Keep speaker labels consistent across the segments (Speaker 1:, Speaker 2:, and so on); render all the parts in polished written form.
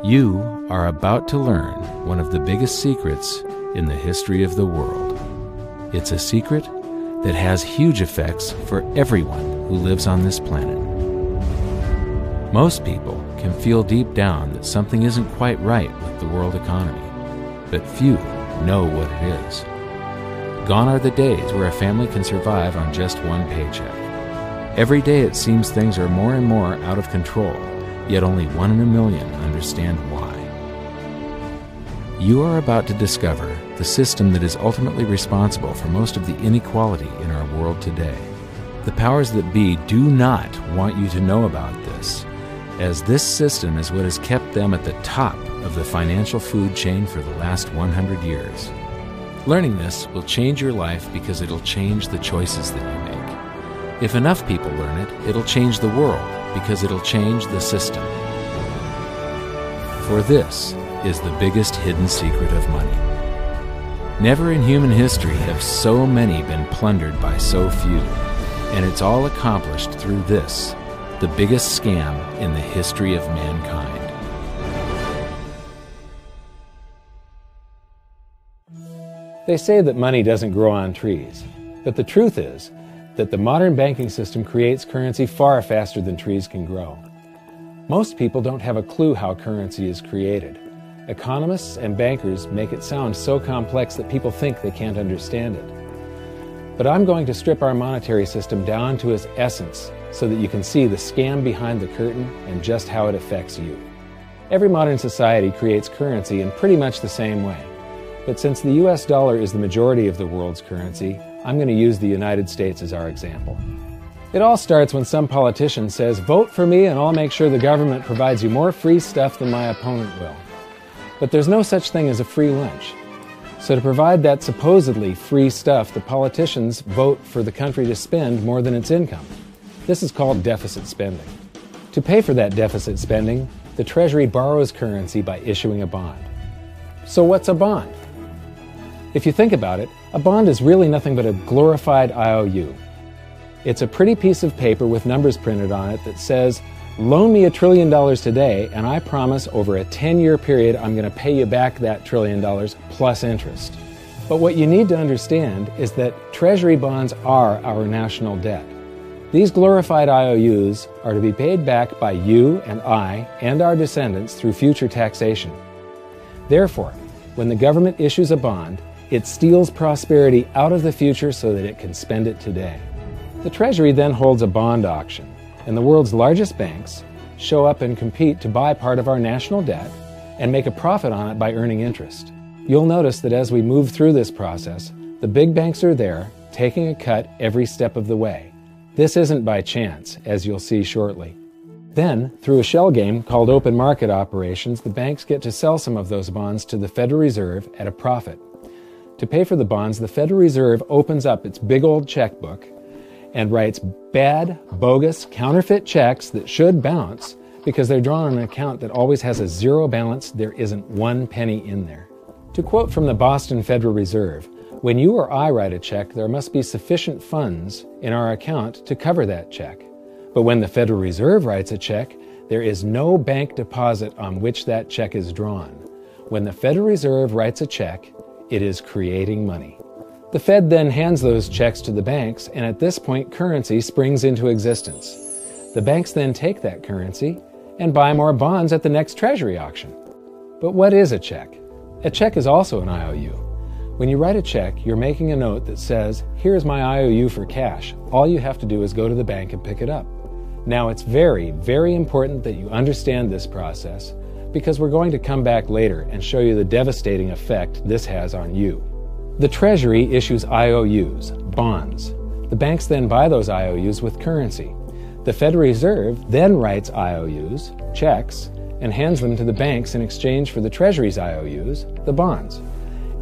Speaker 1: You are about to learn one of the biggest secrets in the history of the world. It's a secret that has huge effects for everyone who lives on this planet. Most people can feel deep down that something isn't quite right with the world economy, but few know what it is. Gone are the days where a family can survive on just one paycheck. Every day it seems things are more and more out of control, yet only 1 in a million understand why. You are about to discover the system that is ultimately responsible for most of the inequality in our world today. The powers that be do not want you to know about this, as this system is what has kept them at the top of the financial food chain for the last 100 years. Learning this will change your life because it'll change the choices that you make. If enough people learn it, it'll change the world because it'll change the system. For this is the biggest hidden secret of money. Never in human history have so many been plundered by so few, and it's all accomplished through this, the biggest scam in the history of mankind.
Speaker 2: They say that money doesn't grow on trees, but the truth is that the modern banking system creates currency far faster than trees can grow. Most people don't have a clue how currency is created. Economists and bankers make it sound so complex that people think they can't understand it. But I'm going to strip our monetary system down to its essence so that you can see the scam behind the curtain and just how it affects you. Every modern society creates currency in pretty much the same way. But since the US dollar is the majority of the world's currency, I'm going to use the United States as our example. It all starts when some politician says, "Vote for me and I'll make sure the government provides you more free stuff than my opponent will." But there's no such thing as a free lunch. So to provide that supposedly free stuff, the politicians vote for the country to spend more than its income. This is called deficit spending. To pay for that deficit spending, the Treasury borrows currency by issuing a bond. So what's a bond? If you think about it, a bond is really nothing but a glorified IOU. It's a pretty piece of paper with numbers printed on it that says, "Loan me $1 trillion today, and I promise over a 10-year period I'm going to pay you back that $1 trillion plus interest." But what you need to understand is that Treasury bonds are our national debt. These glorified IOUs are to be paid back by you and I and our descendants through future taxation. Therefore, when the government issues a bond, it steals prosperity out of the future so that it can spend it today. The Treasury then holds a bond auction, and the world's largest banks show up and compete to buy part of our national debt and make a profit on it by earning interest. You'll notice that as we move through this process, the big banks are there, taking a cut every step of the way. This isn't by chance, as you'll see shortly. Then, through a shell game called open market operations, the banks get to sell some of those bonds to the Federal Reserve at a profit. To pay for the bonds, the Federal Reserve opens up its big old checkbook and writes bad, bogus, counterfeit checks that should bounce because they're drawn on an account that always has a zero balance. There isn't 1 penny in there. To quote from the Boston Federal Reserve, "When you or I write a check, there must be sufficient funds in our account to cover that check. But when the Federal Reserve writes a check, there is no bank deposit on which that check is drawn. When the Federal Reserve writes a check, it is creating money." The Fed then hands those checks to the banks, and at this point, currency springs into existence. The banks then take that currency and buy more bonds at the next Treasury auction. But what is a check? A check is also an IOU. When you write a check, you're making a note that says, "Here's my IOU for cash. All you have to do is go to the bank and pick it up." Now, it's very, very important that you understand this process because we're going to come back later and show you the devastating effect this has on you. The Treasury issues IOUs, bonds. The banks then buy those IOUs with currency. The Federal Reserve then writes IOUs, checks, and hands them to the banks in exchange for the Treasury's IOUs, the bonds.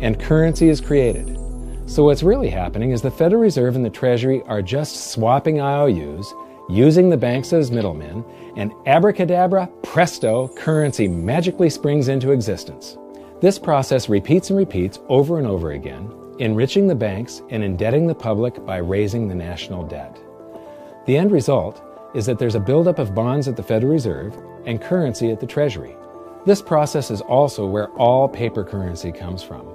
Speaker 2: And currency is created. So what's really happening is the Federal Reserve and the Treasury are just swapping IOUs, using the banks as middlemen, and abracadabra, presto, currency magically springs into existence. This process repeats and repeats over and over again, enriching the banks and indebting the public by raising the national debt. The end result is that there's a buildup of bonds at the Federal Reserve and currency at the Treasury. This process is also where all paper currency comes from.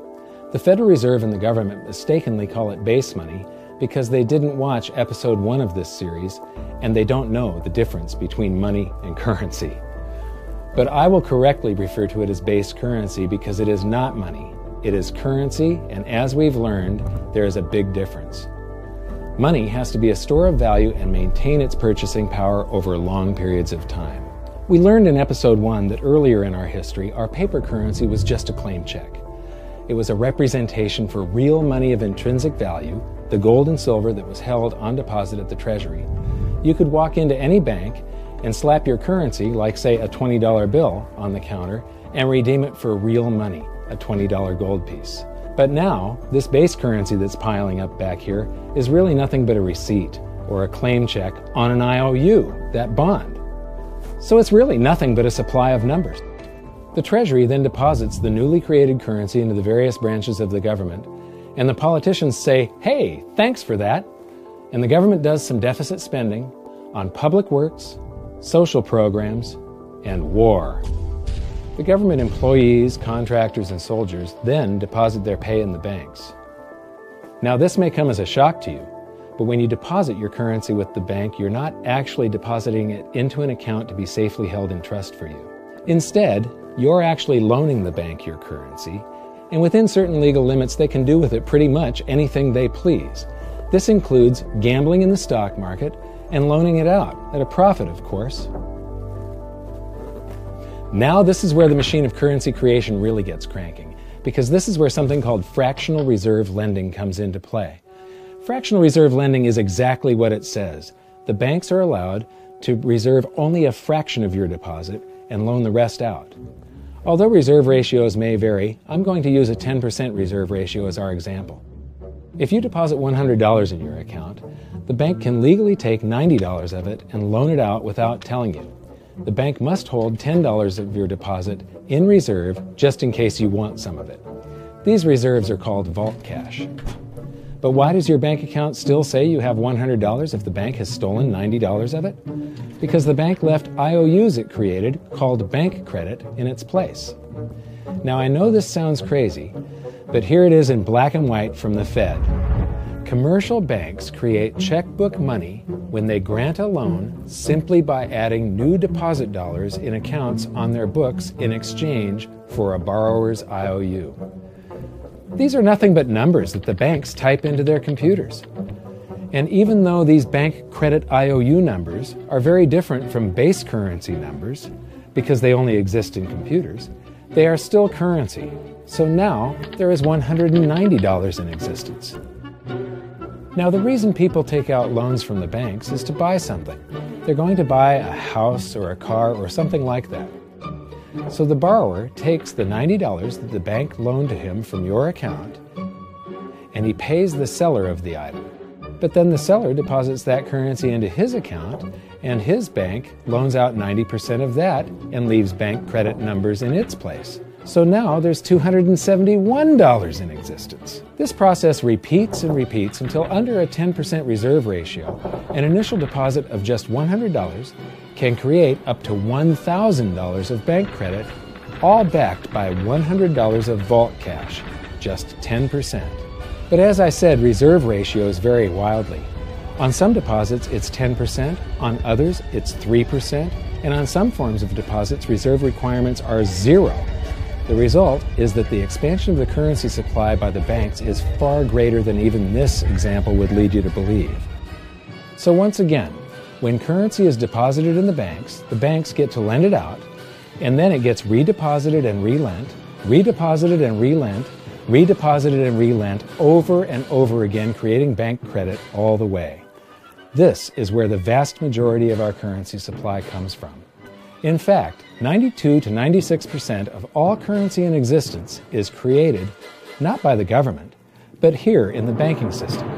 Speaker 2: The Federal Reserve and the government mistakenly call it base money because they didn't watch episode 1 of this series and they don't know the difference between money and currency. But I will correctly refer to it as base currency because it is not money. It is currency, and as we've learned, there is a big difference. Money has to be a store of value and maintain its purchasing power over long periods of time. We learned in episode 1 that earlier in our history, our paper currency was just a claim check. It was a representation for real money of intrinsic value, the gold and silver that was held on deposit at the Treasury. You could walk into any bank and slap your currency, like say a $20 bill, on the counter and redeem it for real money, a $20 gold piece. But now, this base currency that's piling up back here is really nothing but a receipt or a claim check on an IOU, that bond. So it's really nothing but a supply of numbers. The Treasury then deposits the newly created currency into the various branches of the government, and the politicians say, "Hey, thanks for that." And the government does some deficit spending on public works, social programs, and war. The government employees, contractors, and soldiers then deposit their pay in the banks. Now, this may come as a shock to you, but when you deposit your currency with the bank, you're not actually depositing it into an account to be safely held in trust for you. Instead, you're actually loaning the bank your currency, and within certain legal limits, they can do with it pretty much anything they please. This includes gambling in the stock market and loaning it out, at a profit, of course. Now this is where the machine of currency creation really gets cranking, because this is where something called fractional reserve lending comes into play. Fractional reserve lending is exactly what it says. The banks are allowed to reserve only a fraction of your deposit and loan the rest out. Although reserve ratios may vary, I'm going to use a 10% reserve ratio as our example. If you deposit $100 in your account, the bank can legally take $90 of it and loan it out without telling you. The bank must hold $10 of your deposit in reserve just in case you want some of it. These reserves are called vault cash. But why does your bank account still say you have $100 if the bank has stolen $90 of it? Because the bank left IOUs it created, called bank credit, in its place. Now I know this sounds crazy, but here it is in black and white from the Fed. Commercial banks create checkbook money when they grant a loan simply by adding new deposit dollars in accounts on their books in exchange for a borrower's IOU. These are nothing but numbers that the banks type into their computers. And even though these bank credit IOU numbers are very different from base currency numbers, because they only exist in computers, they are still currency. So now there is $190 in existence. Now the reason people take out loans from the banks is to buy something. They're going to buy a house or a car or something like that. So the borrower takes the $90 that the bank loaned to him from your account, and he pays the seller of the item. But then the seller deposits that currency into his account, and his bank loans out 90% of that and leaves bank credit numbers in its place. So now there's $271 in existence. This process repeats and repeats until under a 10% reserve ratio, an initial deposit of just $100 can create up to $1,000 of bank credit, all backed by $100 of vault cash, just 10%. But as I said, reserve ratios vary wildly. On some deposits, it's 10%, on others, it's 3%, and on some forms of deposits, reserve requirements are 0. The result is that the expansion of the currency supply by the banks is far greater than even this example would lead you to believe. So once again, when currency is deposited in the banks get to lend it out, and then it gets redeposited and relent, redeposited and relent, redeposited and relent over and over again, creating bank credit all the way. This is where the vast majority of our currency supply comes from. In fact, 92 to 96% of all currency in existence is created not by the government, but here in the banking system.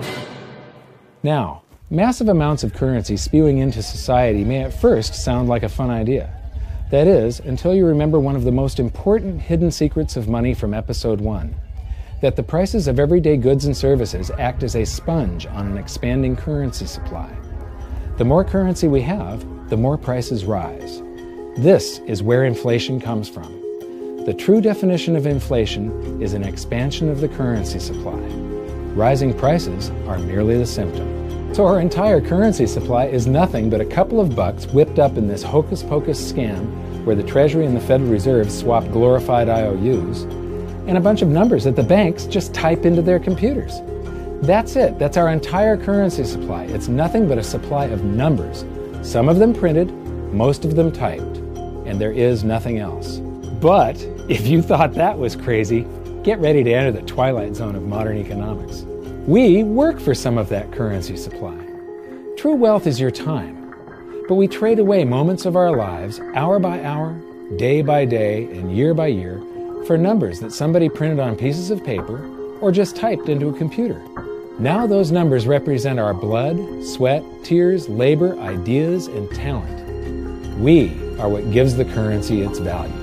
Speaker 2: Now, massive amounts of currency spewing into society may at first sound like a fun idea. That is, until you remember one of the most important hidden secrets of money from episode 1, that the prices of everyday goods and services act as a sponge on an expanding currency supply. The more currency we have, the more prices rise. This is where inflation comes from. The true definition of inflation is an expansion of the currency supply. Rising prices are merely the symptom. So our entire currency supply is nothing but a couple of bucks whipped up in this hocus-pocus scam where the Treasury and the Federal Reserve swap glorified IOUs, and a bunch of numbers that the banks just type into their computers. That's it. That's our entire currency supply. It's nothing but a supply of numbers. Some of them printed, most of them typed, and there is nothing else. But if you thought that was crazy, get ready to enter the twilight zone of modern economics. We work for some of that currency supply. True wealth is your time, but we trade away moments of our lives, hour by hour, day by day, and year by year, for numbers that somebody printed on pieces of paper or just typed into a computer. Now those numbers represent our blood, sweat, tears, labor, ideas, and talent. We are what gives the currency its value.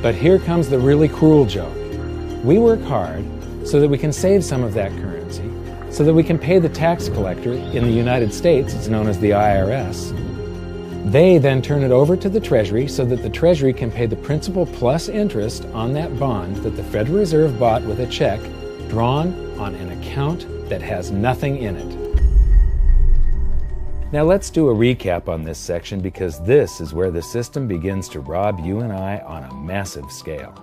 Speaker 2: But here comes the really cruel joke. We work hard so that we can save some of that currency, so that we can pay the tax collector. In the United States, it's known as the IRS. They then turn it over to the Treasury so that the Treasury can pay the principal plus interest on that bond that the Federal Reserve bought with a check drawn on an account that has nothing in it.
Speaker 1: Now let's do a recap on this section, because this is where the system begins to rob you and I on a massive scale.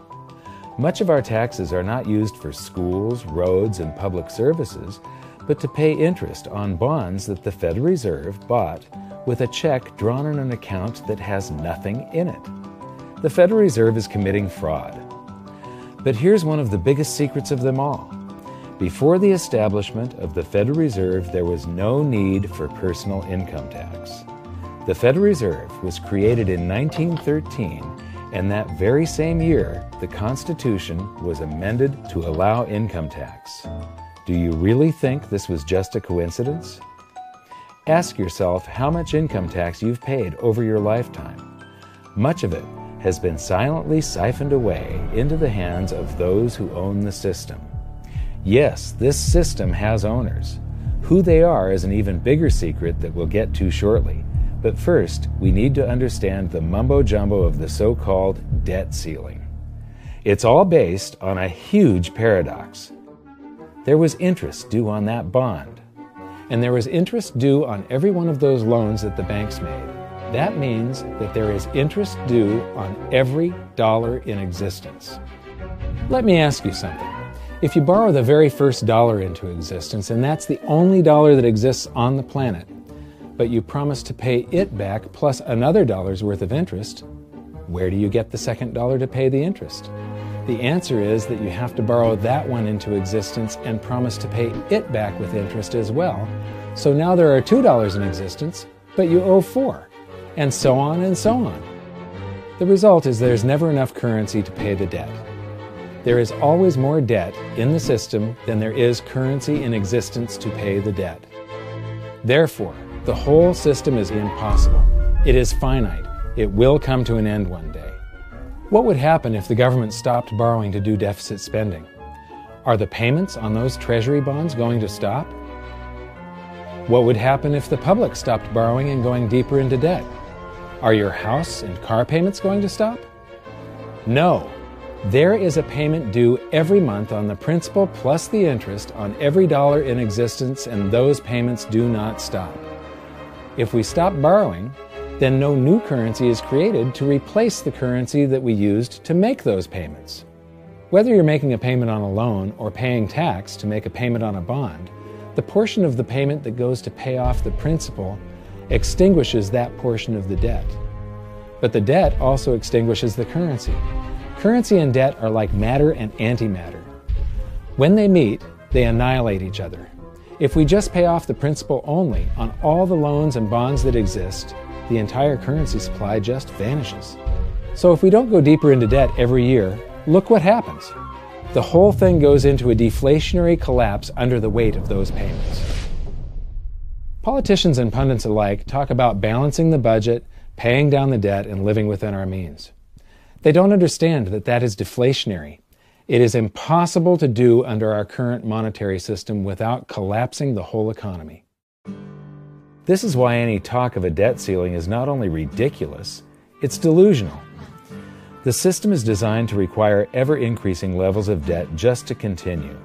Speaker 1: Much of our taxes are not used for schools, roads, and public services, but to pay interest on bonds that the Federal Reserve bought with a check drawn on an account that has nothing in it. The Federal Reserve is committing fraud. But here's one of the biggest secrets of them all. Before the establishment of the Federal Reserve, there was no need for personal income tax. The Federal Reserve was created in 1913, and that very same year, the Constitution was amended to allow income tax. Do you really think this was just a coincidence? Ask yourself how much income tax you've paid over your lifetime. Much of it has been silently siphoned away into the hands of those who own the system. Yes, this system has owners. Who they are is an even bigger secret that we'll get to shortly. But first, we need to understand the mumbo-jumbo of the so-called debt ceiling. It's all based on a huge paradox. There was interest due on that bond, and there was interest due on every one of those loans that the banks made. That means that there is interest due on every dollar in existence. Let me ask you something. If you borrow the very first dollar into existence, and that's the only dollar that exists on the planet, but you promise to pay it back plus another dollar's worth of interest, where do you get the second dollar to pay the interest? The answer is that you have to borrow that one into existence and promise to pay it back with interest as well. So now there are $2 in existence, but you owe $4, and so on and so on. The result is there's never enough currency to pay the debt. There is always more debt in the system than there is currency in existence to pay the debt. Therefore, the whole system is impossible. It is finite. It will come to an end one day. What would happen if the government stopped borrowing to do deficit spending? Are the payments on those treasury bonds going to stop? What would happen if the public stopped borrowing and going deeper into debt? Are your house and car payments going to stop? No. There is a payment due every month on the principal plus the interest on every dollar in existence, and those payments do not stop. If we stop borrowing, then no new currency is created to replace the currency that we used to make those payments. Whether you're making a payment on a loan or paying tax to make a payment on a bond, the portion of the payment that goes to pay off the principal extinguishes that portion of the debt. But the debt also extinguishes the currency. Currency and debt are like matter and antimatter. When they meet, they annihilate each other. If we just pay off the principal only on all the loans and bonds that exist, the entire currency supply just vanishes. So if we don't go deeper into debt every year, look what happens. The whole thing goes into a deflationary collapse under the weight of those payments. Politicians and pundits alike talk about balancing the budget, paying down the debt, and living within our means. They don't understand that that is deflationary. It is impossible to do under our current monetary system without collapsing the whole economy.
Speaker 2: This is why any talk of a debt ceiling is not only ridiculous, it's delusional. The system is designed to require ever-increasing levels of debt just to continue.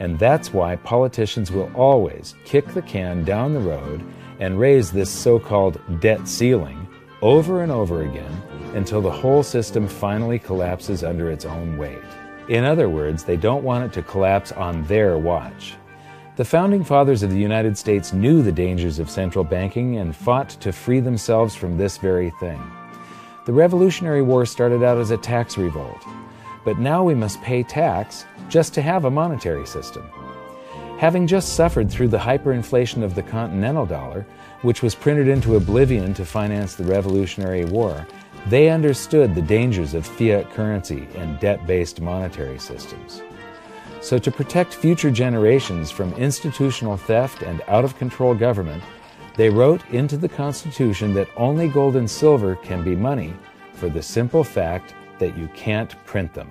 Speaker 2: And that's why politicians will always kick the can down the road and raise this so-called debt ceiling over and over again until the whole system finally collapses under its own weight. In other words, they don't want it to collapse on their watch. The Founding Fathers of the United States knew the dangers of central banking and fought to free themselves from this very thing. The Revolutionary War started out as a tax revolt, but now we must pay tax just to have a monetary system. Having just suffered through the hyperinflation of the continental dollar, which was printed into oblivion to finance the Revolutionary War, they understood the dangers of fiat currency and debt-based monetary systems. So to protect future generations from institutional theft and out-of-control government, they wrote into the Constitution that only gold and silver can be money for the simple fact that you can't print them.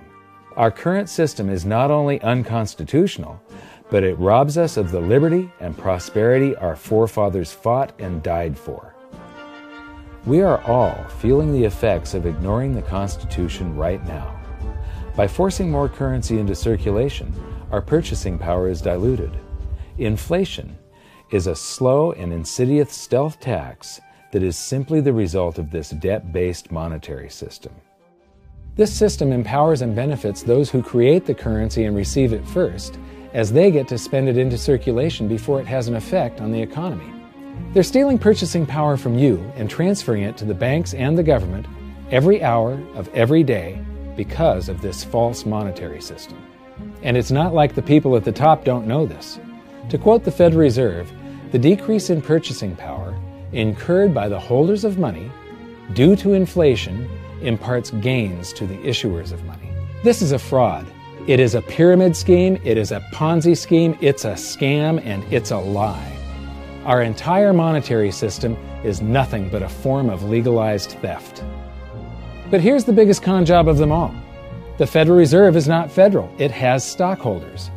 Speaker 2: Our current system is not only unconstitutional, but it robs us of the liberty and prosperity our forefathers fought and died for. We are all feeling the effects of ignoring the Constitution right now. By forcing more currency into circulation, our purchasing power is diluted. Inflation is a slow and insidious stealth tax that is simply the result of this debt-based monetary system. This system empowers and benefits those who create the currency and receive it first, as they get to spend it into circulation before it has an effect on the economy. They're stealing purchasing power from you and transferring it to the banks and the government every hour of every day because of this false monetary system. And it's not like the people at the top don't know this. To quote the Federal Reserve, the decrease in purchasing power incurred by the holders of money due to inflation imparts gains to the issuers of money. This is a fraud. It is a pyramid scheme, it is a Ponzi scheme, it's a scam, and it's a lie. Our entire monetary system is nothing but a form of legalized theft. But here's the biggest con job of them all. The Federal Reserve is not federal. It has stockholders.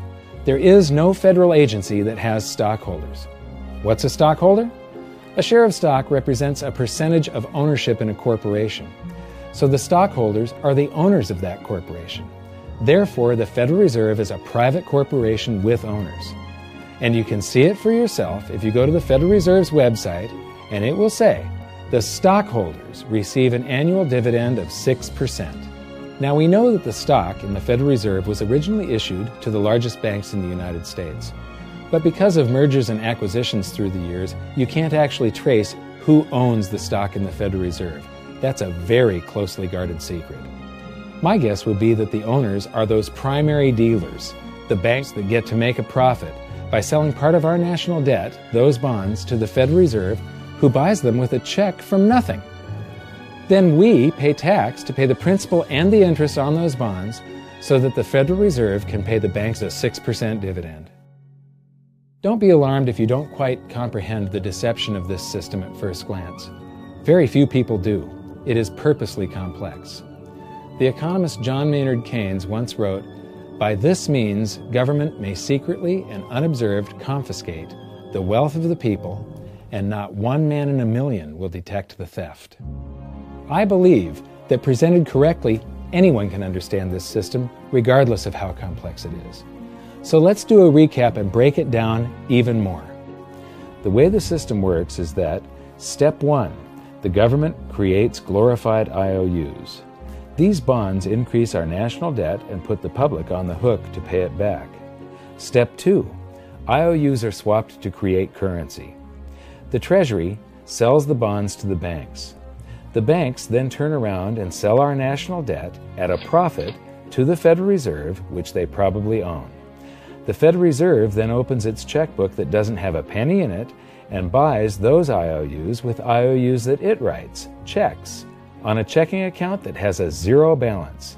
Speaker 2: There is no federal agency that has stockholders. What's a stockholder? A share of stock represents a percentage of ownership in a corporation. So the stockholders are the owners of that corporation. Therefore, the Federal Reserve is a private corporation with owners. And you can see it for yourself if you go to the Federal Reserve's website, and it will say, the stockholders receive an annual dividend of 6%. Now, we know that the stock in the Federal Reserve was originally issued to the largest banks in the United States. But because of mergers and acquisitions through the years, you can't actually trace who owns the stock in the Federal Reserve. That's a very closely guarded secret. My guess would be that the owners are those primary dealers, the banks that get to make a profit by selling part of our national debt, those bonds, to the Federal Reserve, who buys them with a check from nothing. Then we pay tax to pay the principal and the interest on those bonds so that the Federal Reserve can pay the banks a 6% dividend. Don't be alarmed if you don't quite comprehend the deception of this system at first glance. Very few people do. It is purposely complex. The economist John Maynard Keynes once wrote, "By this means, government may secretly and unobserved confiscate the wealth of the people, and not one man in a million will detect the theft." I believe that presented correctly, anyone can understand this system, regardless of how complex it is. So let's do a recap and break it down even more. The way the system works is that, step 1, the government creates glorified IOUs. These bonds increase our national debt and put the public on the hook to pay it back. Step 2, IOUs are swapped to create currency. The Treasury sells the bonds to the banks. The banks then turn around and sell our national debt at a profit to the Federal Reserve, which they probably own. The Federal Reserve then opens its checkbook that doesn't have a penny in it and buys those IOUs with IOUs that it writes, checks, on a checking account that has a zero balance.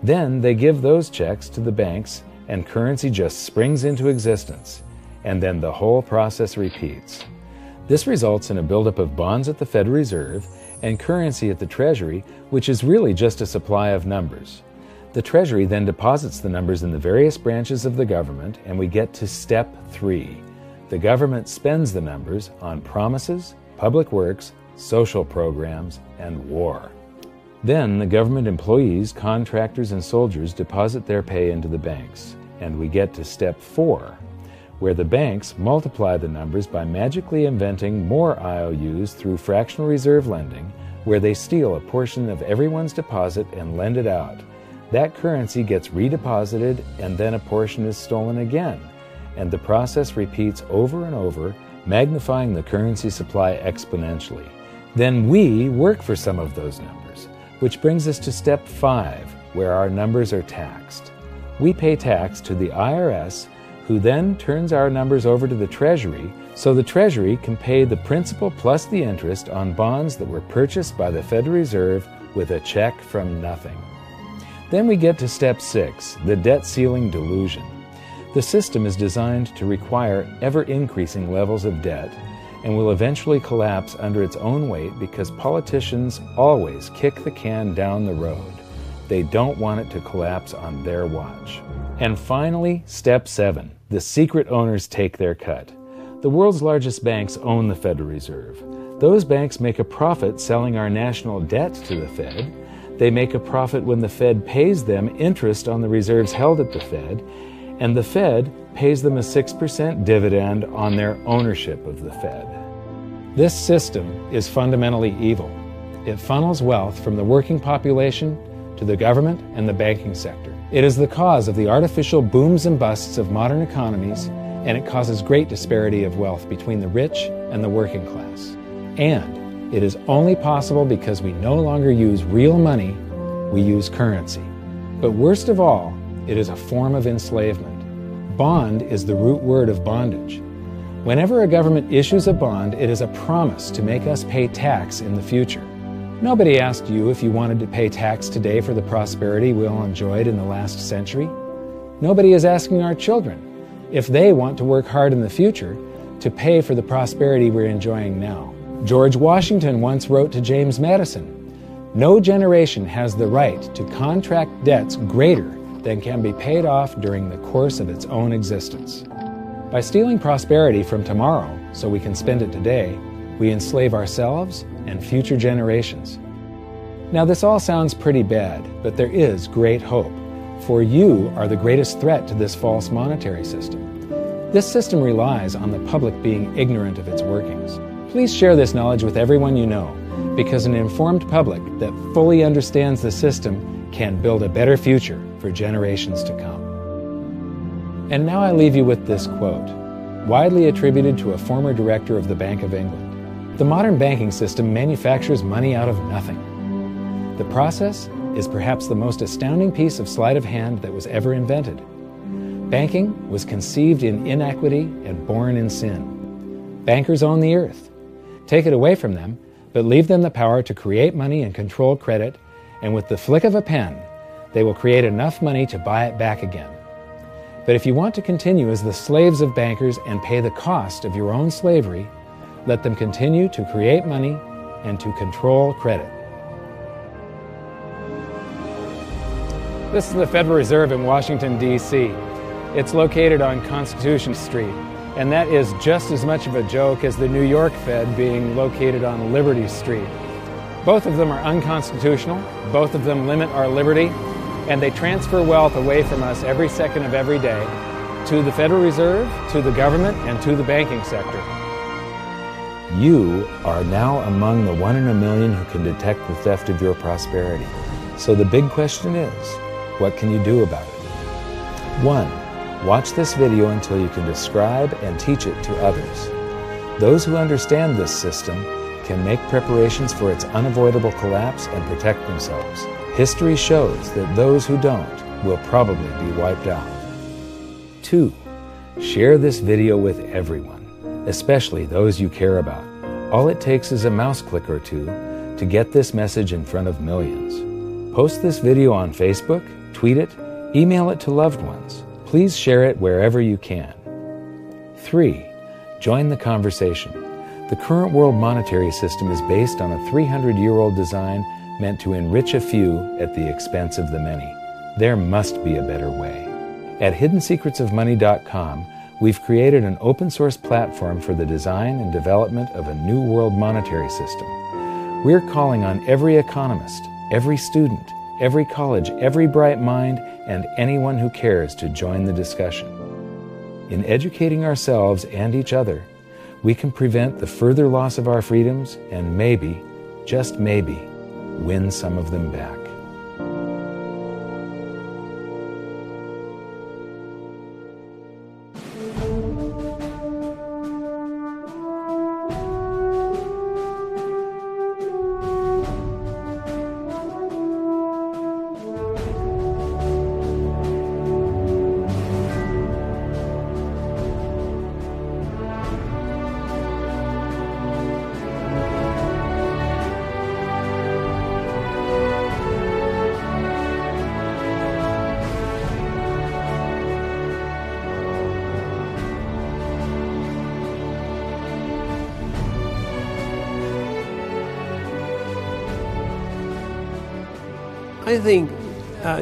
Speaker 2: Then they give those checks to the banks and currency just springs into existence, and then the whole process repeats. This results in a buildup of bonds at the Federal Reserve and currency at the Treasury, which is really just a supply of numbers. The Treasury then deposits the numbers in the various branches of the government, and we get to step 3, The government spends the numbers on promises, public works, social programs, and war. Then the government employees, contractors, and soldiers deposit their pay into the banks, and we get to step 4, where the banks multiply the numbers by magically inventing more IOUs through fractional reserve lending, where they steal a portion of everyone's deposit and lend it out. That currency gets redeposited, and then a portion is stolen again, and the process repeats over and over, magnifying the currency supply exponentially. Then we work for some of those numbers, which brings us to step 5, where our numbers are taxed. We pay tax to the IRS, who then turns our numbers over to the Treasury, so the Treasury can pay the principal plus the interest on bonds that were purchased by the Federal Reserve with a check from nothing. Then we get to step 6, the debt ceiling delusion. The system is designed to require ever-increasing levels of debt and will eventually collapse under its own weight because politicians always kick the can down the road. They don't want it to collapse on their watch. And finally, step 7. The secret owners take their cut. The world's largest banks own the Federal Reserve. Those banks make a profit selling our national debt to the Fed. They make a profit when the Fed pays them interest on the reserves held at the Fed, and the Fed pays them a 6% dividend on their ownership of the Fed. This system is fundamentally evil. It funnels wealth from the working population to the government and the banking sector. It is the cause of the artificial booms and busts of modern economies, and it causes great disparity of wealth between the rich and the working class. And it is only possible because we no longer use real money, we use currency. But worst of all, it is a form of enslavement. Bond is the root word of bondage. Whenever a government issues a bond, it is a promise to make us pay tax in the future. Nobody asked you if you wanted to pay tax today for the prosperity we all enjoyed in the last century. Nobody is asking our children if they want to work hard in the future to pay for the prosperity we're enjoying now. George Washington once wrote to James Madison, "No generation has the right to contract debts greater than can be paid off during the course of its own existence." By stealing prosperity from tomorrow so we can spend it today, we enslave ourselves and future generations. Now this all sounds pretty bad, but there is great hope, for you are the greatest threat to this false monetary system. This system relies on the public being ignorant of its workings. Please share this knowledge with everyone you know, because an informed public that fully understands the system can build a better future for generations to come. And now I leave you with this quote, widely attributed to a former director of the Bank of England. The modern banking system manufactures money out of nothing. The process is perhaps the most astounding piece of sleight of hand that was ever invented. Banking was conceived in inequity and born in sin. Bankers own the earth. Take it away from them, but leave them the power to create money and control credit, and with the flick of a pen, they will create enough money to buy it back again. But if you want to continue as the slaves of bankers and pay the cost of your own slavery, let them continue to create money and to control credit. This is the Federal Reserve in Washington, D.C. It's located on Constitution Street, and that is just as much of a joke as the New York Fed being located on Liberty Street. Both of them are unconstitutional, both of them limit our liberty, and they transfer wealth away from us every second of every day to the Federal Reserve, to the government, and to the banking sector. You are now among the 1 in a million who can detect the theft of your prosperity. So the big question is, what can you do about it? 1. Watch this video until you can describe and teach it to others. Those who understand this system can make preparations for its unavoidable collapse and protect themselves. History shows that those who don't will probably be wiped out. 2. Share this video with everyone, especially those you care about. All it takes is a mouse click or two to get this message in front of millions. Post this video on Facebook, tweet it, email it to loved ones. Please share it wherever you can. 3. Join the conversation. The current world monetary system is based on a 300-year-old design meant to enrich a few at the expense of the many. There must be a better way. At hiddensecretsofmoney.com, we've created an open source platform for the design and development of a new world monetary system. We're calling on every economist, every student, every college, every bright mind, and anyone who cares to join the discussion. In educating ourselves and each other, we can prevent the further loss of our freedoms and maybe, just maybe, win some of them back.
Speaker 3: I think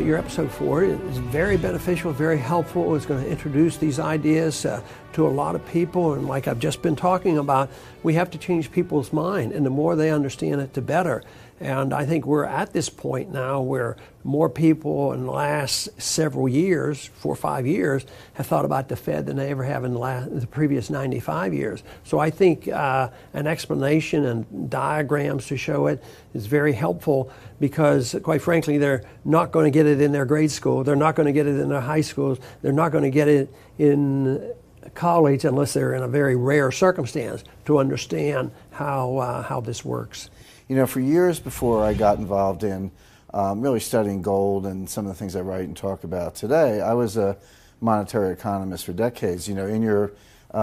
Speaker 3: your episode 4 is very beneficial, very helpful. It's going to introduce these ideas to a lot of people. And like I've just been talking about, we have to change people's mind. And the more they understand it, the better. And I think we're at this point now where more people in the last several years, 4 or 5 years, have thought about the Fed than they ever have in the previous 95 years. So I think an explanation and diagrams to show it is very helpful because, quite frankly, they're not going to get it in their grade school. They're not going to get it in their high schools. They're not going to get it in college unless they're in a very rare circumstance to understand how this works.
Speaker 4: You know, for years before I got involved in really studying gold and some of the things I write and talk about today, I was a monetary economist for decades. You know, in your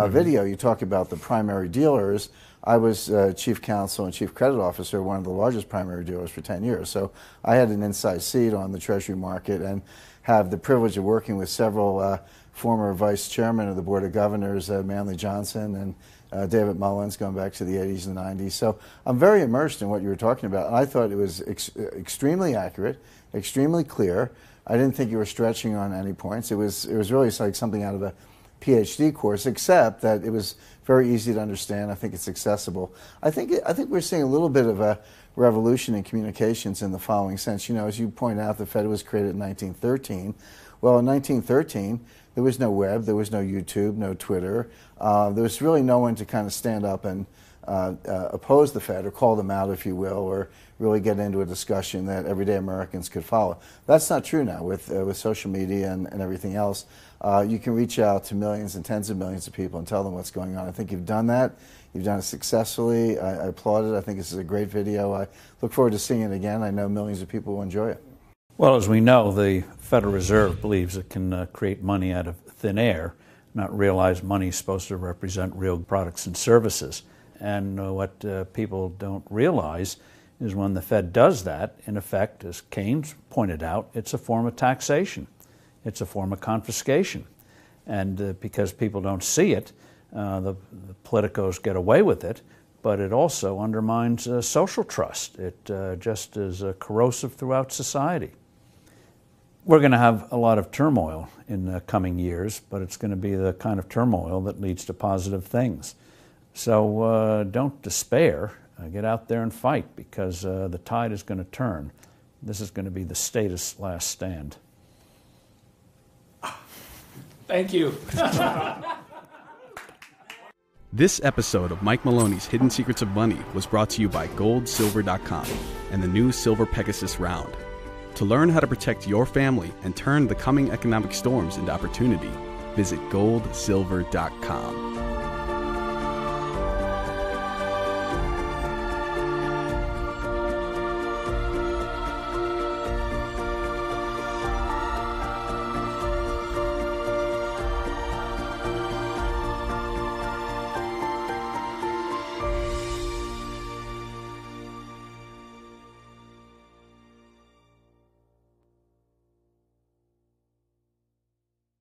Speaker 4: video, you talk about the primary dealers. I was chief counsel and chief credit officer of one of the largest primary dealers for 10 years. So I had an inside seat on the Treasury market and have the privilege of working with several former vice chairmen of the Board of Governors, Manley Johnson and David Mullins, going back to the 80s and 90s. So I'm very immersed in what you were talking about. And I thought it was extremely accurate, extremely clear. I didn't think you were stretching on any points. It was really like something out of a PhD course, except that it was very easy to understand. I think it's accessible. I think we're seeing a little bit of a revolution in communications in the following sense. You know, as you point out, the Fed was created in 1913. Well, in 1913, there was no web, there was no YouTube, no Twitter. There was really no one to kind of stand up and oppose the Fed or call them out, if you will, or really get into a discussion that everyday Americans could follow. That's not true now with social media and everything else. You can reach out to millions and tens of millions of people and tell them what's going on. I think you've done that. You've done it successfully. I applaud it. I think this is a great video. I look forward to seeing it again. I know millions of people will enjoy it.
Speaker 5: Well, as we know, the Federal Reserve believes it can create money out of thin air, not realize money is supposed to represent real products and services. And what people don't realize is when the Fed does that, in effect, as Keynes pointed out, it's a form of taxation. It's a form of confiscation. And because people don't see it, the politicos get away with it, but it also undermines social trust. It just is corrosive throughout society. We're going to have a lot of turmoil in the coming years, but it's going to be the kind of turmoil that leads to positive things. So don't despair. Get out there and fight, because the tide is going to turn. This is going to be the status last stand.
Speaker 1: Thank you.
Speaker 6: This episode of Mike Maloney's Hidden Secrets of Money was brought to you by GoldSilver.com and the new Silver Pegasus Round. To learn how to protect your family and turn the coming economic storms into opportunity, visit GoldSilver.com.